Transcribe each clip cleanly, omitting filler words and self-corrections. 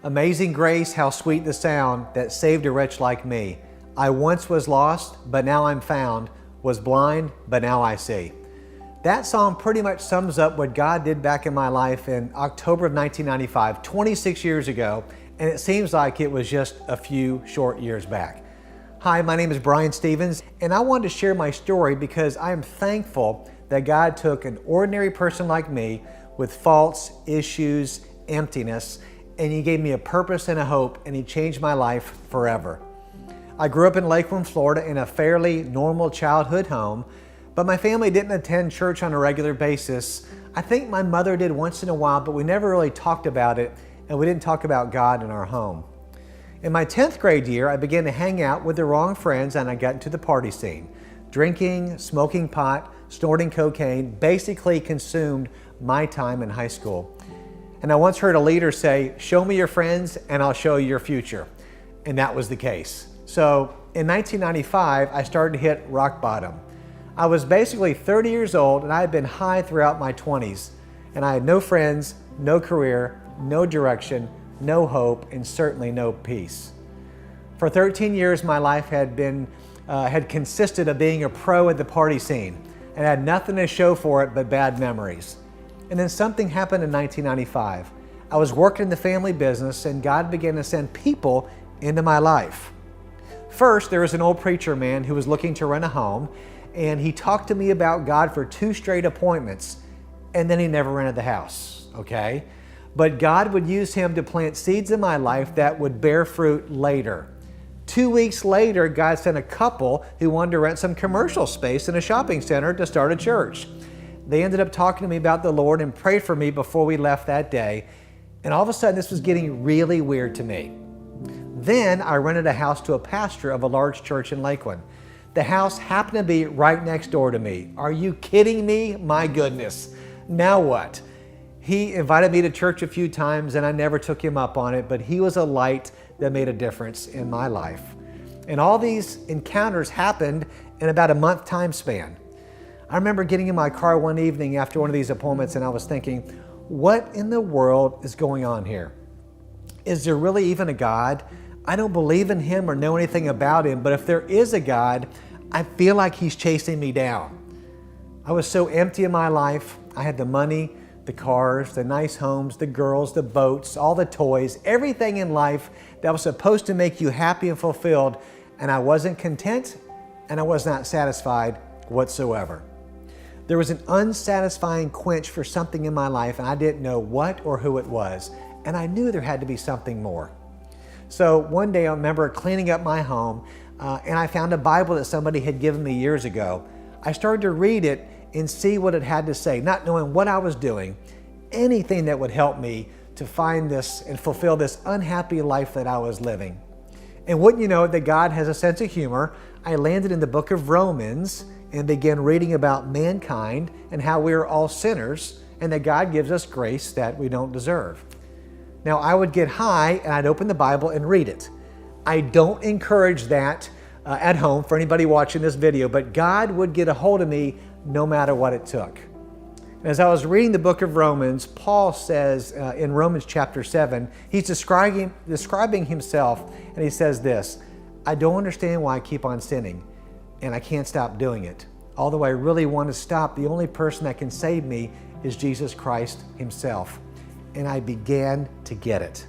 Amazing grace, how sweet the sound that saved a wretch like me. I once was lost, but now I'm found, was blind, but now I see. That song pretty much sums up what God did back in my life in October of 1995, 26 years ago, and it seems like it was just a few short years back. Hi, my name is Brian Stevens, and I wanted to share my story because I am thankful that God took an ordinary person like me with faults, issues, emptiness, and He gave me a purpose and a hope, and He changed my life forever. I grew up in Lakeland, Florida in a fairly normal childhood home, but my family didn't attend church on a regular basis. I think my mother did once in a while, but we never really talked about it, and we didn't talk about God in our home. In my 10th grade year, I began to hang out with the wrong friends, and I got into the party scene. Drinking, smoking pot, snorting cocaine basically consumed my time in high school. And I once heard a leader say, "Show me your friends and I'll show you your future." And that was the case. So in 1995, I started to hit rock bottom. I was basically 30 years old and I had been high throughout my 20s. And I had no friends, no career, no direction, no hope, and certainly no peace. For 13 years, my life had consisted of being a pro at the party scene and had nothing to show for it but bad memories. And then something happened in 1995. I was working in the family business and God began to send people into my life. First, there was an old preacher man who was looking to rent a home, and he talked to me about God for 2 straight appointments, and then he never rented the house, okay? But God would use him to plant seeds in my life that would bear fruit later. 2 weeks later, God sent a couple who wanted to rent some commercial space in a shopping center to start a church. They ended up talking to me about the Lord and prayed for me before we left that day. And all of a sudden, this was getting really weird to me. Then I rented a house to a pastor of a large church in Lakeland. The house happened to be right next door to me. Are you kidding me? My goodness. Now what? He invited me to church a few times and I never took him up on it, but he was a light that made a difference in my life. And all these encounters happened in about a month time span. I remember getting in my car one evening after one of these appointments and I was thinking, what in the world is going on here? Is there really even a God? I don't believe in Him or know anything about Him, but if there is a God, I feel like He's chasing me down. I was so empty in my life. I had the money, the cars, the nice homes, the girls, the boats, all the toys, everything in life that was supposed to make you happy and fulfilled, and I wasn't content and I was not satisfied whatsoever. There was an unsatisfying quench for something in my life and I didn't know what or who it was, and I knew there had to be something more. So one day I remember cleaning up my home and I found a Bible that somebody had given me years ago. I started to read it and see what it had to say, not knowing what I was doing, anything that would help me to find this and fulfill this unhappy life that I was living. And wouldn't you know that God has a sense of humor, I landed in the book of Romans and began reading about mankind and how we are all sinners and that God gives us grace that we don't deserve. Now, I would get high and I'd open the Bible and read it. I don't encourage that at home for anybody watching this video, but God would get a hold of me no matter what it took. As I was reading the book of Romans, Paul says in Romans chapter 7, he's describing himself, and he says this, "I don't understand why I keep on sinning, and I can't stop doing it. Although I really want to stop, the only person that can save me is Jesus Christ Himself." And I began to get it.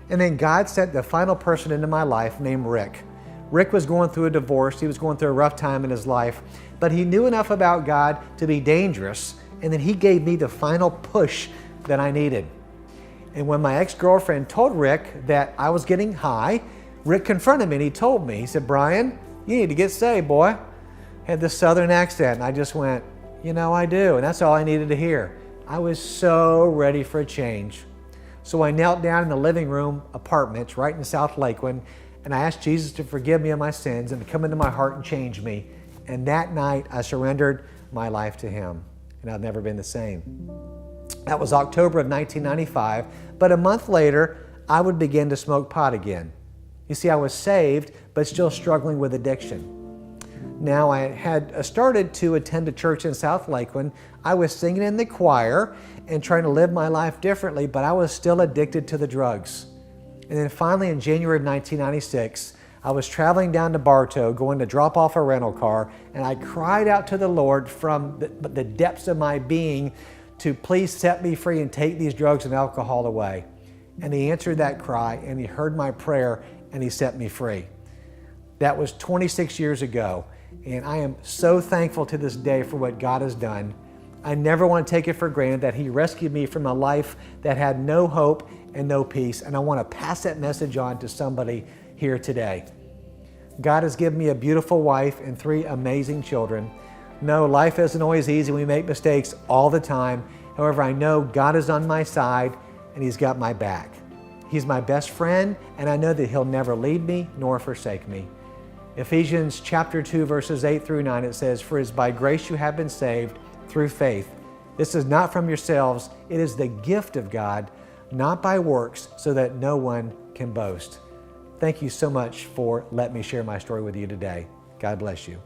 And then God sent the final person into my life named Rick. Rick was going through a divorce. He was going through a rough time in his life, but he knew enough about God to be dangerous, and then He gave me the final push that I needed. And when my ex-girlfriend told Rick that I was getting high, Rick confronted me and he told me, he said, "Brian, you need to get saved, boy." Had this southern accent, and I just went, "You know, I do," and that's all I needed to hear. I was so ready for a change. So I knelt down in the living room apartment right in South Lakeland, and I asked Jesus to forgive me of my sins and to come into my heart and change me. And that night, I surrendered my life to Him, and I've never been the same. That was October of 1995, but a month later, I would begin to smoke pot again. You see, I was saved, but still struggling with addiction. Now, I had started to attend a church in South Lakeland. I was singing in the choir and trying to live my life differently, but I was still addicted to the drugs. And then finally in January of 1996, I was traveling down to Bartow, going to drop off a rental car, and I cried out to the Lord from the depths of my being to please set me free and take these drugs and alcohol away. And He answered that cry, and He heard my prayer, and He set me free. That was 26 years ago, and I am so thankful to this day for what God has done. I never want to take it for granted that He rescued me from a life that had no hope and no peace, and I want to pass that message on to somebody here today. God has given me a beautiful wife and 3 amazing children. No, life isn't always easy. We make mistakes all the time. However, I know God is on my side and He's got my back. He's my best friend, and I know that He'll never leave me nor forsake me. Ephesians chapter 2, verses 8 through 9, it says, "For it is by grace you have been saved through faith. This is not from yourselves. It is the gift of God, not by works, so that no one can boast." Thank you so much for letting me share my story with you today. God bless you.